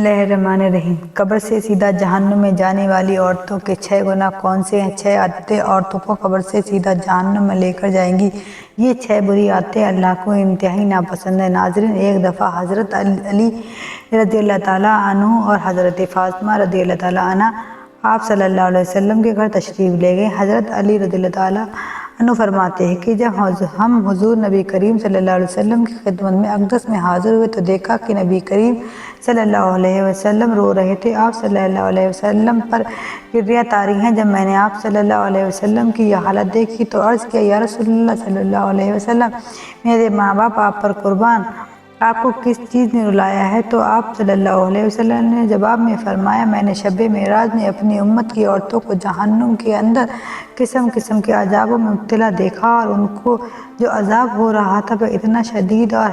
बिस्मिल्लाहिर्रहमानिर्रहीम। कब्र से सीधा जहन्नुम में जाने वाली औरतों के 6 गुनाह कौन से हैं? 6 आदतें औरतों को कब्र से सीधा जहन्नुम में लेकर जाएंगी। ये 6 बुरी आदतें अल्लाह को इंतहाई नापसंद है। नाज़रीन, एक दफ़ा हज़रत अली रज़ियल्लाहु ताला अन्हु और हज़रत फ़ातिमा रज़ियल्लाहु ताला अन्हा आप सल्लल्लाहु अलैहि वसल्लम के घर तशरीफ़ ले गए। हज़रत अली रज़ियल्लाहु ताला अन्हु फरमाते हैं कि जब हम हुज़ूर नबी करीम सल्लल्लाहु अलैहि वसल्लम की खिदमत में अक़दस में हाज़िर हुए तो देखा कि नबी करीम सल्लल्लाहु अलैहि वसल्लम रो रहे थे। आप सल्लल्लाहु अलैहि वसल्लम पर गिरियाँ तारी हैं। जब मैंने आप सल्लल्लाहु अलैहि वसल्लम की यह हालत देखी तो अर्ज़ किया, या रसूलल्लाह सल्लल्लाहु अलैहि वसल्लम, मेरे माँ बाप आप पर कुर्बान, आपको किस चीज़ ने रुलाया है? तो आप सल्लल्लाहु अलैहि वसल्लम ने जवाब में फरमाया, मैंने शब मेराज में अपनी उम्मत की औरतों को जहन्नुम के अंदर किस्म किस्म के अज़ाबों में मुब्तला देखा और उनको जो अज़ाब हो रहा था वह इतना शदीद और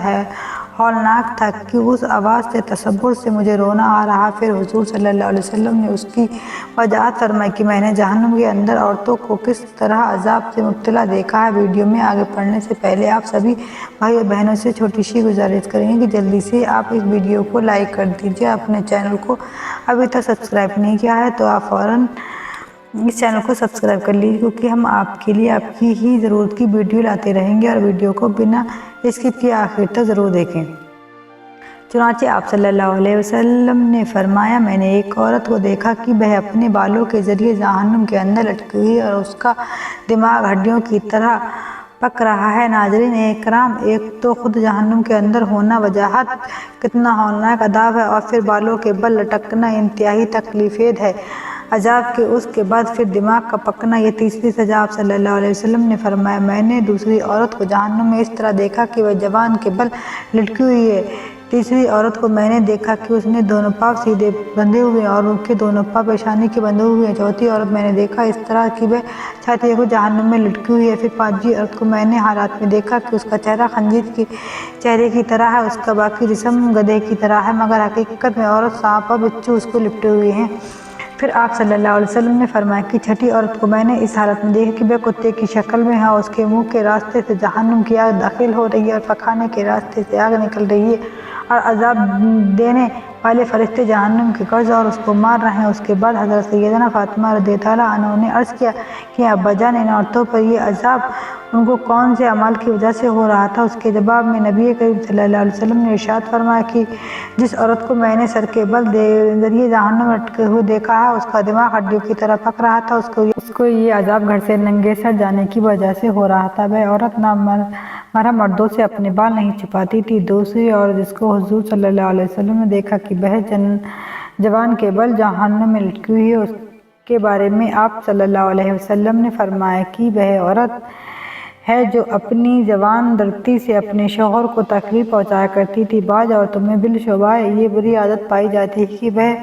हौलनाक था कि उस आवाज़ से तसव्वुर से मुझे रोना आ रहा। फिर हुज़ूर सल्लल्लाहु अलैहि वसल्लम ने उसकी वजाहत फरमाई कि मैंने जहन्नुम के अंदर औरतों को किस तरह अज़ाब से मुब्तला देखा है। वीडियो में आगे बढ़ने से पहले आप सभी भाई और बहनों से छोटी सी गुजारिश करेंगे कि जल्दी से आप इस वीडियो को लाइक कर दीजिए। अपने चैनल को अभी तक सब्सक्राइब नहीं किया है तो आप फ़ौरन इस चैनल को सब्सक्राइब कर लीजिए, क्योंकि हम आपके लिए आपकी ही ज़रूरत की वीडियो लाते रहेंगे और वीडियो को बिना स्किप किए आखिर तक ज़रूर देखें। चुनांचे आप सल्लल्लाहु अलैहि वसल्लम ने फरमाया, मैंने एक औरत को देखा कि वह अपने बालों के ज़रिए जहन्नुम के अंदर लटकी हुई और उसका दिमाग हड्डियों की तरह पक रहा है। नाज़रीन इकराम, एक तो खुद जहन्नुम के अंदर होना वजाहत कितना हौलनाक अदाब है, और फिर बालों के बल लटकना इंतहाई तकलीफ़ेद है अजाब के, उसके बाद फिर दिमाग का पकना, ये तीसरी सज़ा। आप सल्लल्लाहु अलैहि वसल्लम ने फरमाया, मैंने दूसरी औरत को जहन्नुम में इस तरह देखा कि वह जवान के बल लटकी हुई है। तीसरी औरत को मैंने देखा कि उसने दोनों पाँव सीधे बंधे हुए हैं और उनके दोनों पाँव पेशानी के बंधे हुए हैं। चौथी औरत मैंने देखा इस तरह कि वह छाती को जहन्नुम में लटकी हुई है। फिर पाँचवीं औरत को मैंने हालात में देखा कि उसका चेहरा खंजीर के चेहरे की तरह है, उसका बाकी जिस्म गधे की तरह है, मगर हकीकत में औरत सांप और बिच्छू उसको लिपटे हुए हैं। फिर आप सल्लल्लाहु अलैहि वसल्लम ने फरमाया कि छठी औरत को मैंने इस हालत में देखा कि वह कुत्ते की शक्ल में है, उसके मुंह के रास्ते से जहन्नुम की आग दाखिल हो रही है और पखाने के रास्ते से आग निकल रही है और अजाब देने वाले फरिश्ते जहन्नुम के कर्ज और उसको मार रहे हैं। उसके बाद हज़रत सैयदना फ़ातिमा रज़ियल्लाहु ताला अन्हा ने अर्ज़ किया कि अब्बाजान, इन औरतों पर ये अजाब उनको कौन से अमल की वजह से हो रहा था? उसके जवाब में नबी करीम सल्लल्लाहु अलैहि वसल्लम ने इरशाद फरमाया कि जिस औरत को मैंने सर के बल जरिए जहन्नुम में लटके हुए देखा है, उसका दिमाग हड्डियों की तरह पक रहा था, उसको ये अजाब घर से नंगे सर जाने की वजह से हो रहा था। वह औरत ना मरहम मर्दों से अपने बाल नहीं छुपाती थी। दूसरी औरत जिसको हुज़ूर सल्लल्लाहु अलैहि वसल्लम ने देखा कि वह जवान के बल जहन्नुम में लटकी हुई है, उसके बारे में आप सल्लल्लाहु अलैहि वसल्लम ने फरमाया कि वह औरत है जो अपनी जवान दर्दी से अपने शौहर को तकलीफ पहुँचाया करती थी। बाज़ औरतों में बिलशुबा ये बुरी आदत पाई जाती है कि वह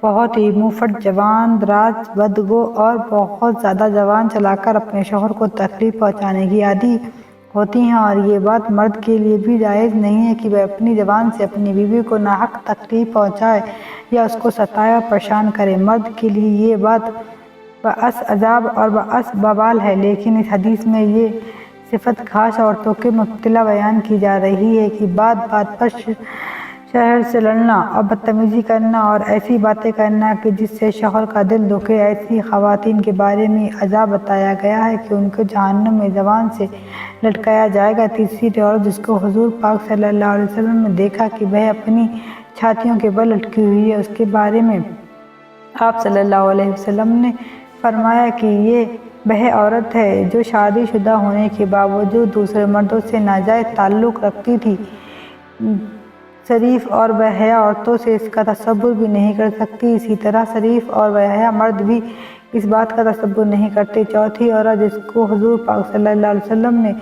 बहुत ही मुँहफट, जवान दराज, बदगो और बहुत ज़्यादा जवान चलाकर अपने शौहर को तकलीफ पहुँचाने की आदी होती हैं, और ये बात मर्द के लिए भी जायज़ नहीं है कि वह अपनी ज़बान से अपनी बीवी को नाहक तकलीफ पहुँचाए या उसको सताए और परेशान करे। मर्द के लिए ये बात बअस अजाब और बअस बवाल है, लेकिन इस हदीस में ये सिफत खास औरतों के मुब्तला बयान की जा रही है कि बात बात पर शहर से लड़ना और बदतमीज़ी करना और ऐसी बातें करना कि जिससे शौहर का दिल दुखे। ऐसी ख़वातीन के बारे में अजाब बताया गया है कि उनको जहन्नुम में ज़बान से लटकाया जाएगा। तीसरी औरत जिसको हुज़ूर पाक सल्लल्लाहु अलैहि वसल्लम ने देखा कि वह अपनी छातियों के बल लटकी हुई है, उसके बारे में आप सल्लल्लाहु अलैहि वसल्लम ने फरमाया कि ये वह औरत है जो शादीशुदा होने के बावजूद दूसरे मर्दों से नाजायज़ ताल्लुक़ रखती थी। शरीफ और बहया औरतों से इसका तसव्वुर भी नहीं कर सकती। इसी तरह शरीफ और बहया मर्द भी इस बात का तसव्वुर नहीं करते। चौथी औरत जिसको हुज़ूर पाक सल्लल्लाहु अलैहि वसल्लम ने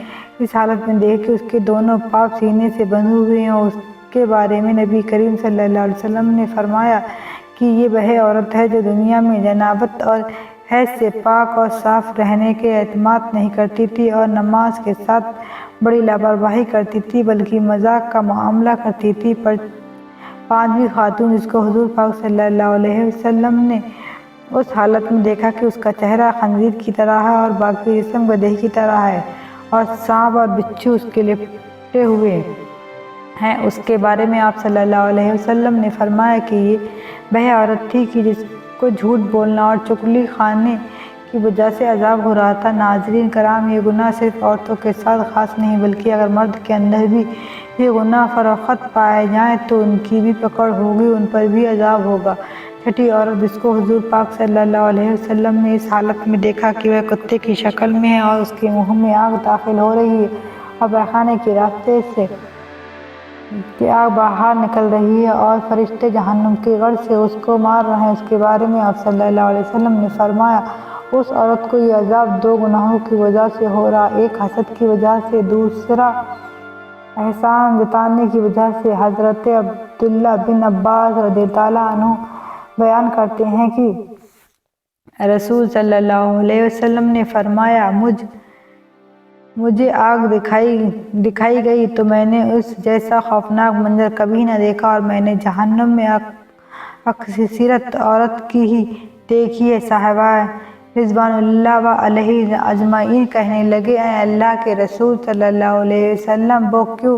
इस हालत में देख के उसके दोनों पाँव सीने से बंधे हुए हैं, उसके बारे में नबी करीम सल्लल्लाहु अलैहि वसल्लम ने फरमाया कि ये वह औरत है जो दुनिया में जनाबत और हैज से पाक और साफ़ रहने के एतमाद नहीं करती थी और नमाज के साथ बड़ी लापरवाही करती थी, बल्कि मजाक का मामला करती थी। पर पांचवी खातून जिसको हुज़ूर पाक सल्लल्लाहु अलैहि वसल्लम ने उस हालत में देखा कि उसका चेहरा खंजीर की तरह है और बाकी जिस्म गधे की तरह है और सांप और बिच्छू उसके लिपटे हुए ہیں اس کے بارے میں آپ صلی اللہ علیہ وسلم نے فرمایا کہ یہ وہ عورت تھی کہ جس کو جھوٹ بولنا اور چغلی خانے کی وجہ سے عذاب ہو رہا تھا۔ ناظرین کرام، یہ گناہ صرف عورتوں کے ساتھ خاص نہیں بلکہ اگر مرد کے اندر بھی یہ گناہ فروخت پائے جائیں تو ان کی بھی پکڑ ہوگی، ان پر بھی عذاب ہوگا۔ چھٹی عورت جس کو حضور پاک صلی اللہ علیہ وسلم نے اس حالت میں دیکھا کہ وہ کتے کی شکل میں ہے اور اس کے منہ میں آگ داخل ہو رہی ہے اور پیخانے کے راستے سے کہ آگ باہر نکل رہی ہے اور فرشتے جہنم کے غڑ سے اس کو مار رہے ہیں، اس کے بارے میں آپ صلی اللہ علیہ وسلم نے فرمایا اس عورت کو یہ عذاب دو گناہوں کی وجہ سے ہو رہا، ایک حسد کی وجہ سے، دوسرا احسان جتانے کی وجہ سے۔ حضرت عبداللہ بن عباس رضی اللہ عنہ بیان کرتے ہیں کہ رسول صلی اللہ علیہ وسلم نے فرمایا مجھے آگ دکھائی گئی تو میں نے اس جیسا خوفناک منظر کبھی نہ دیکھا اور میں نے جہنم میں اکثریت عورت کی ہی دیکھی ہے۔ صحابہ رضوان اللہ علیہم اجمعین کہنے لگے، اے اللہ کے رسول صلی اللہ علیہ وسلم وہ کیوں؟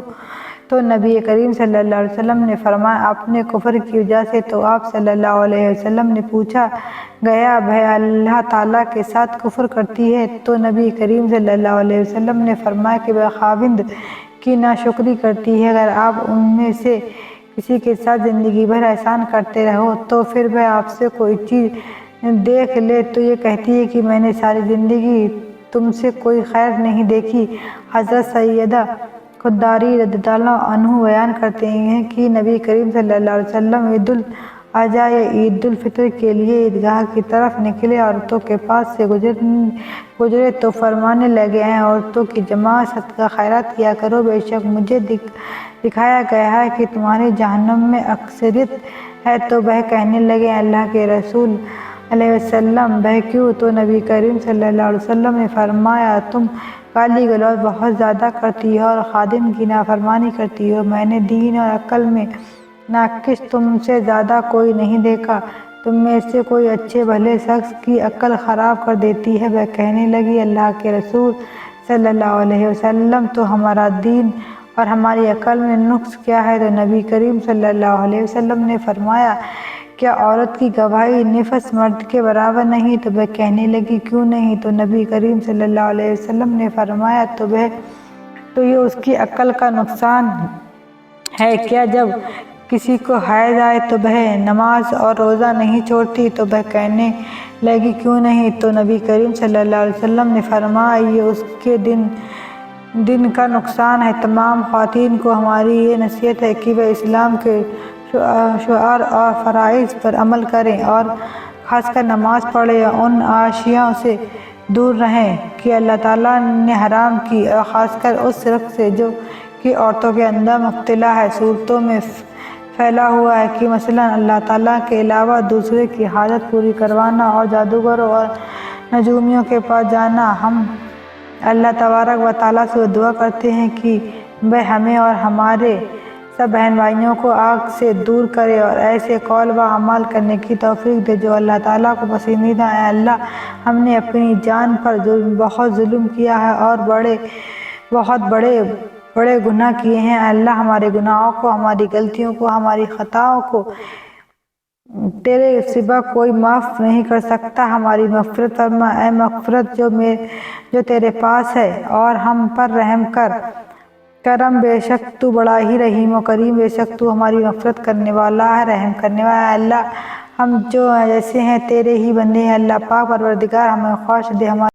تو نبی کریم صلی اللہ علیہ وسلم نے فرمایا اپنے کفر کی وجہ سے۔ تو آپ صلی اللہ علیہ وسلم نے پوچھا گیا وہ اللہ تعالیٰ کے ساتھ کفر کرتی ہے؟ تو نبی کریم صلی اللہ علیہ وسلم نے فرمایا کہ وہ خاوند کی ناشکری کرتی ہے۔ اگر آپ ان میں سے کسی کے ساتھ زندگی بھر احسان کرتے رہو تو پھر وہ آپ سے کوئی چیز دیکھ لے تو یہ کہتی ہے کہ میں نے ساری زندگی تم سے کوئی خیر نہیں دیکھی۔ حضرت سیدہ خداری رضی اللہ عنہ بیان کرتے ہیں کہ نبی کریم صلی اللہ علیہ وسلم عید الاضحیٰ یا عید الفطر کے لیے عیدگاہ کی طرف نکلے، عورتوں کے پاس سے گزرے تو فرمانے لگے، اے عورتوں کی جماعت، صدقہ خیرات کیا کرو، بے شک مجھے دکھایا گیا ہے کہ تمہاری جہنم میں اکثریت ہے۔ تو وہ کہنے لگے، اے اللہ کے رسول علیہ وسلم وہ کیوں؟ تو نبی کریم صلی اللہ علیہ وسلم نے فرمایا تم گالی گلوچ بہت زیادہ کرتی ہو اور خادم کی نافرمانی کرتی ہو، میں نے دین اور عقل میں ناقص تم سے زیادہ کوئی نہیں دیکھا، تم میں سے کوئی اچھے بھلے شخص کی عقل خراب کر دیتی ہے۔ وہ کہنے لگی، اللہ کے رسول صلی اللہ علیہ وسلم تو ہمارا دین اور ہماری عقل میں نقص کیا ہے؟ تو نبی کریم صلی اللہ علیہ وسلم نے فرمایا کیا عورت کی گواہی نفس مرد کے برابر نہیں؟ تو وہ کہنے لگی کیوں نہیں؟ تو نبی کریم صلی اللہ علیہ وسلم نے فرمایا تو یہ اس کی عقل کا نقصان ہے۔ کیا جب کسی کو حیض آئے تو وہ نماز اور روزہ نہیں چھوڑتی؟ تو وہ کہنے لگی کیوں نہیں؟ تو نبی کریم صلی اللہ علیہ وسلم نے فرمایا یہ اس کے دن کا نقصان ہے۔ تمام خواتین کو ہماری یہ نصیحت ہے کہ وہ اسلام کے شعائر اور فرائض پر عمل کریں اور خاص کر نماز پڑھیں اور ان اشیاء سے دور رہیں کہ اللہ تعالیٰ نے حرام کی، اور خاص کر اس شرک سے جو کہ عورتوں کے اندر مبتلا ہے، صورتوں میں پھیلا ہوا ہے، کہ مثلاً اللہ تعالیٰ کے علاوہ دوسرے کی حاجت پوری کروانا اور جادوگروں اور نجومیوں کے پاس جانا۔ ہم اللہ تبارک و تعالیٰ سے دعا کرتے ہیں کہ وہ ہمیں اور ہمارے سب بہن بھائیوں کو آگ سے دور کرے اور ایسے قول و اعمال کرنے کی توفیق دے جو اللہ تعالیٰ کو پسندیدہ ہے۔ اے اللہ، ہم نے اپنی جان پر بہت ظلم کیا ہے اور بہت بڑے گناہ کیے ہیں۔ اے اللہ، ہمارے گناہوں کو، ہماری غلطیوں کو، ہماری خطاؤں کو تیرے سوا کوئی معاف نہیں کر سکتا، ہماری مغفرت فرما۔ اے مغفرت جو تیرے پاس ہے اور ہم پر رحم کرم، بے شک تو بڑا ہی رحیم و کریم، بے شک تو ہماری مغفرت کرنے والا ہے، رحم کرنے والا ہے۔ اے اللہ، ہم جو جیسے ہیں تیرے ہی بندے ہیں، اللہ پاک پروردگار ہمیں خواش دے، ہمارے